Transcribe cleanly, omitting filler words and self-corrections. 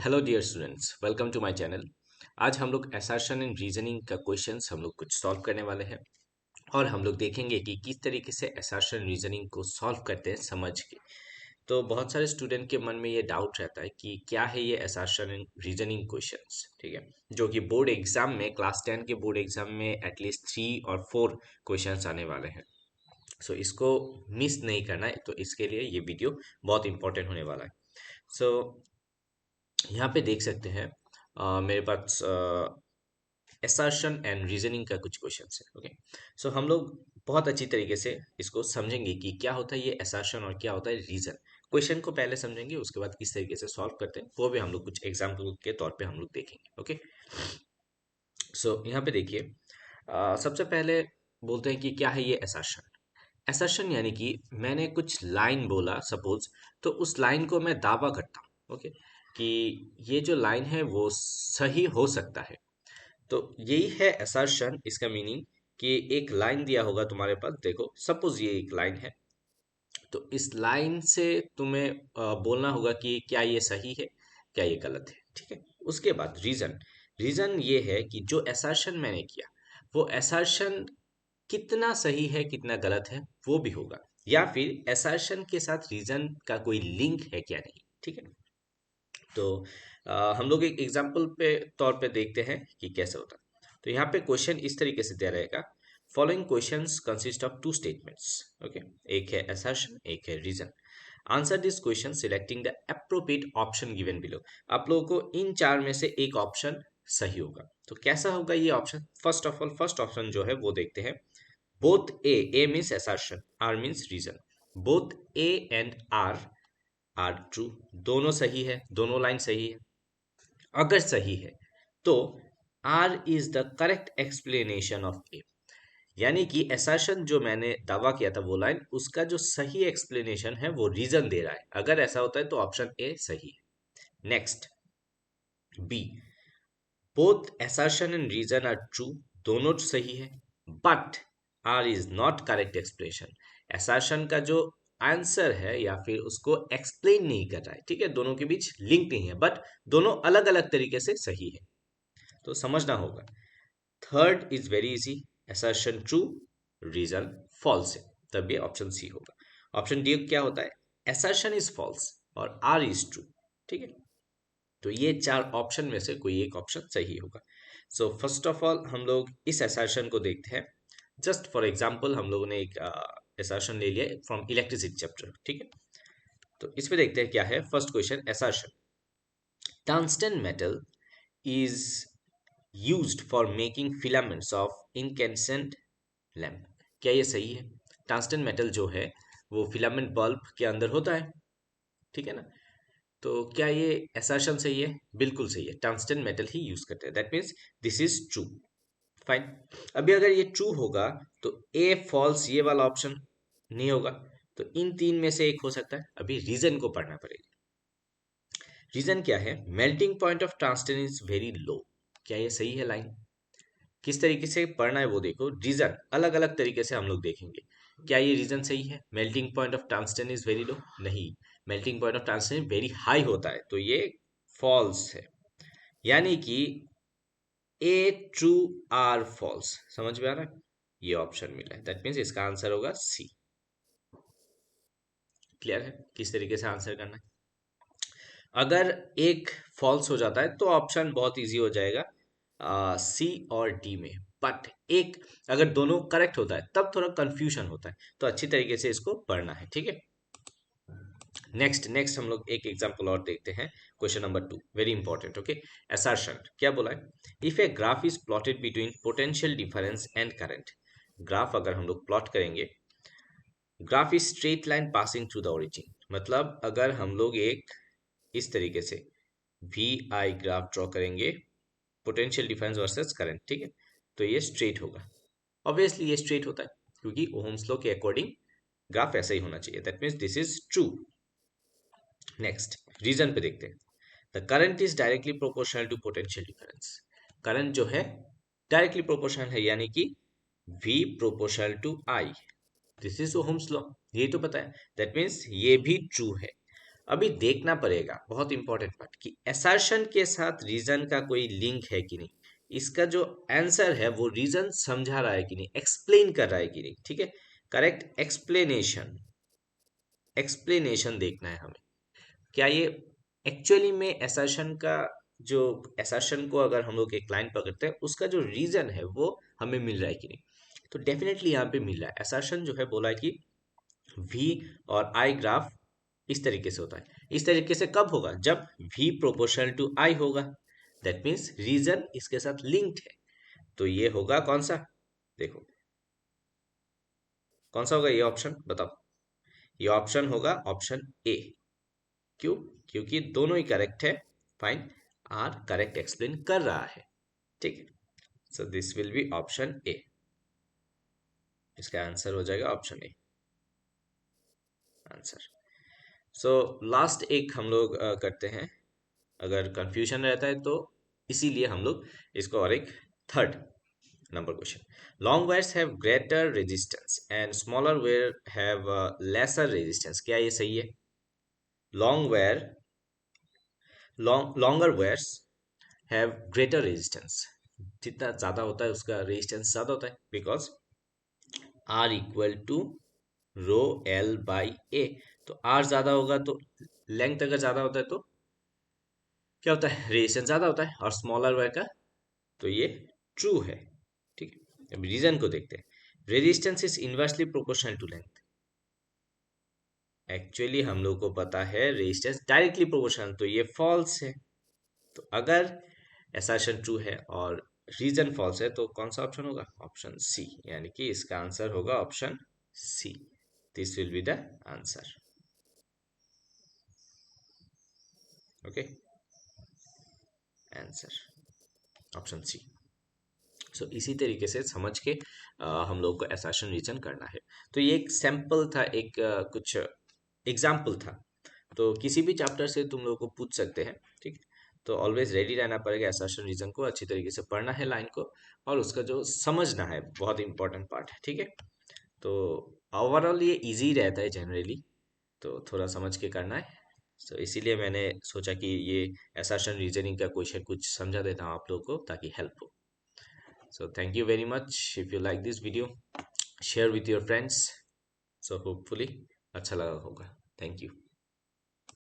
Hello dear students, welcome to my channel. आज हम लोग असर्शन एंड रीजनिंग का क्वेश्चंस हम लोग कुछ सॉल्व करने वाले हैं और हम लोग देखेंगे कि किस तरीके से असर्शन रीजनिंग को सॉल्व करते हैं समझ के। तो बहुत सारे स्टूडेंट के मन में ये डाउट रहता है कि क्या है ये असर्शन एंड रीजनिंग क्वेश्चंस, ठीक है, जो कि बोर्ड एग्जाम में क्लास 10 के बोर्ड एग्जाम में एटलीस्ट 3 और 4 क्वेश्चंस आने वाले हैं। सो इसको मिस नहीं करना है, तो इसके लिए ये वीडियो बहुत इंपॉर्टेंट होने वाला है। सो यहाँ पे देख सकते हैं मेरे पास असर्शन एंड रीजनिंग का कुछ क्वेश्चंस है। ओके, सो हम लोग बहुत अच्छी तरीके से इसको समझेंगे कि क्या होता है ये असर्शन और क्या होता है रीजन। क्वेश्चन को पहले समझेंगे, उसके बाद किस तरीके से सॉल्व करते हैं वो भी हम लोग कुछ एग्जाम्पल के तौर पे हम लोग देखेंगे। ओके, सो यहाँ पे देखिए, सबसे पहले बोलते हैं कि क्या है ये असर्शन। असर्शन यानी कि मैंने कुछ लाइन बोला सपोज, तो उस लाइन को मैं दावा करता हूँ। ओके, कि ये जो लाइन है वो सही हो सकता है। तो यही है असर्शन। इसका मीनिंग कि एक लाइन दिया होगा तुम्हारे पास, देखो सपोज ये एक लाइन है, तो इस लाइन से तुम्हें बोलना होगा कि क्या ये सही है, क्या ये गलत है। ठीक है, उसके बाद रीजन। रीजन ये है कि जो असर्शन मैंने किया वो असर्शन कितना सही है कितना गलत है वो भी होगा, या फिर असर्शन के साथ रीजन का कोई लिंक है क्या नहीं। ठीक है, तो हम लोग एक एग्जाम्पल पे तौर पे देखते हैं कि कैसे होता है। तो यहाँ पे क्वेश्चन इस तरीके से दिया रहेगा, following questions consist of 2 statements. Okay, एक है असर्शन, एक है reason. Answer this question selecting the appropriate option given below. आप लोगों को इन 4 में से एक ऑप्शन सही होगा। तो कैसा होगा ये option? First of all first option जो है वो देखते हैं। Both A means assertion, R means reason. Both A and R true, दोनों सही है, दोनों लाइन सही है। अगर सही है तो R is the correct explanation of A, यानी कि assertion जो मैंने दावा किया था वो लाइन, उसका जो सही एक्सप्लेनेशन है वो रीजन दे रहा है। अगर ऐसा होता है तो ऑप्शन ए सही है। Next, B, both assertion and reason are true, दोनों सही है, but R is not correct explanation. assertion का जो आंसर है या फिर उसको एक्सप्लेन नहीं कर रहा है। ठीक है, दोनों के बीच लिंक नहीं है, बट दोनों अलग अलग तरीके से सही है, तो समझना होगा। Third is very easy, assertion true, reason false है, तब ये ऑप्शन सी होगा। ऑप्शन डी क्या होता है? assertion इज फॉल्स और आर इज ट्रू। ठीक है, तो ये 4 ऑप्शन में से कोई एक ऑप्शन सही होगा। सो फर्स्ट ऑफ ऑल हम लोग इस असर्शन को देखते हैं। जस्ट फॉर एग्जांपल हम लोगों ने एक असर्शन ले लिया फ्रॉम इलेक्ट्रिसिटी चैप्टर। ठीक है, तो इसमें देखते हैं क्या है। First question, assertion, tungsten metal is used for making filaments of incandescent lamp. क्या ये सही है? टंगस्टन मेटल जो है वो फिलामेंट बल्ब के अंदर होता है, ठीक है ना। तो क्या ये assertion सही है? बिल्कुल सही है, टंगस्टन मेटल ही यूज करते हैं, that means this is true. Fine. अभी अगर ये ट्रू होगा तो ए फॉल्स ये वाला ऑप्शन नहीं होगा, तो इन 3 में से एक हो सकता है। अभी रीजन को पढ़ना पड़ेगा। रीजन क्या है? Melting point of tungsten is very लो। क्या ये सही है लाइन? किस तरीके से पढ़ना है वो देखो। रीजन अलग अलग तरीके से हम लोग देखेंगे। क्या ये रीजन सही है? Melting point of tungsten is very low, नहीं, melting point of tungsten very high होता है, तो ये फॉल्स है। यानी कि ए ट्रू आर फॉल्स, समझ में आ रहा है? ये ऑप्शन मिला है, दैट मीन्स इसका आंसर होगा सी। क्लियर है किस तरीके से आंसर करना है? अगर एक फॉल्स हो जाता है तो ऑप्शन बहुत इजी हो जाएगा सी और डी में, बट एक अगर दोनों करेक्ट होता है तब थोड़ा कंफ्यूजन होता है, तो अच्छी तरीके से इसको पढ़ना है। ठीक है, नेक्स्ट नेक्स्ट हम लोग एक एग्जांपल और देखते हैं। Question number 2, very important. Okay, assertion क्या बोला है? If a graph is plotted between potential difference and current. Graph अगर हम लोग प्लॉट करेंगे, graph is straight line passing through the origin, मतलब अगर हम लोग एक इस तरीके से वी आई ग्राफ ड्रॉ करेंगे, पोटेंशियल डिफरेंस वर्सेस करंट, ठीक है, तो ये स्ट्रेट होगा। ऑब्वियसली ये स्ट्रेट होता है क्योंकि ओहम्स लॉ के अकॉर्डिंग ग्राफ ऐसा ही होना चाहिए, that means this is true. Next, reason पे देखते हैं। The current is directly proportional to potential difference. Current जो है डायरेक्टली प्रोपोर्शनल है, यानी कि V proportional to I। This is Ohm's law, ये तो पता है, दैट मीन्स ये भी ट्रू है। अभी देखना पड़ेगा, बहुत इंपॉर्टेंट पार्ट, कि असर्शन के साथ रीजन का कोई लिंक है कि नहीं। इसका जो आंसर है वो रीजन समझा रहा है कि नहीं, एक्सप्लेन कर रहा है कि नहीं। ठीक है, करेक्ट एक्सप्लेनेशन, एक्सप्लेनेशन देखना है हमें। क्या ये एक्चुअली में असर्शन का, जो असर्शन को अगर हम लोग एक लाइन पकड़ते हैं उसका जो रीजन है वो हमें मिल रहा है कि नहीं। तो डेफिनेटली यहाँ पे मिल रहा है। असर्शन जो है बोला है कि वी और आई ग्राफ इस तरीके से होता है। इस तरीके से कब होगा, जब v प्रोपोर्शनल टू i होगा। दैट मीन्स रीजन इसके साथ लिंक्ड है। तो ये होगा कौन सा, देखो कौन सा होगा ये ऑप्शन, बताओ। ये ऑप्शन होगा ऑप्शन ए। क्यों, क्योंकि दोनों ही करेक्ट है। फाइन, आर करेक्ट एक्सप्लेन कर रहा है। ठीक है, so this will B option A. इसका आंसर हो जाएगा option A answer. So last एक हम लोग करते हैं, अगर कंफ्यूजन रहता है तो इसीलिए हम लोग इसको, और एक third number question. Long wires have greater resistance and smaller wire have lesser resistance, क्या ये सही है? Long wire, longer wires have greater resistance, जितना ज्यादा होता है उसका रेजिस्टेंस ज्यादा होता है, because R equal to rho L by A. तो आर ज्यादा होगा तो लेंथ अगर ज्यादा होता है तो क्या होता है, रेजिस्टेंस ज्यादा होता है। और स्मॉलर वायर का, तो ये ट्रू है। ठीक है, अब रीजन को देखते हैं। Resistance is inversely proportional to length. Actually हम लोग को पता है रेजिस्टेंस डायरेक्टली प्रोपोर्शनल, तो ये फॉल्स है। तो अगर असर्शन ट्रू है और रीजन फॉल्स है तो कौन सा ऑप्शन होगा, ऑप्शन सी, यानी कि इसका आंसर होगा option C. This will be the answer. Okay, answer option C. So इसी तरीके से समझ के हम लोग को असर्शन रीजन करना है। तो ये एक सैंपल था, एक कुछ एग्जाम्पल था। तो किसी भी चैप्टर से तुम लोग को पूछ सकते हैं। ठीक है, तो ऑलवेज रेडी रहना पड़ेगा। असर्शन रीजन को अच्छी तरीके से पढ़ना है लाइन को, और उसका जो समझना है बहुत इंपॉर्टेंट पार्ट है। ठीक है, तो ओवरऑल ये इजी रहता है जनरली, तो थोड़ा समझ के करना है। तो इसीलिए मैंने सोचा कि ये असर्शन रीजनिंग का क्वेश्चन कुछ समझा देता हूँ आप लोग को, ताकि हेल्प हो। So thank you very much. If you like this video, share with your friends. So hopefully अच्छा लगा होगा। Thank you.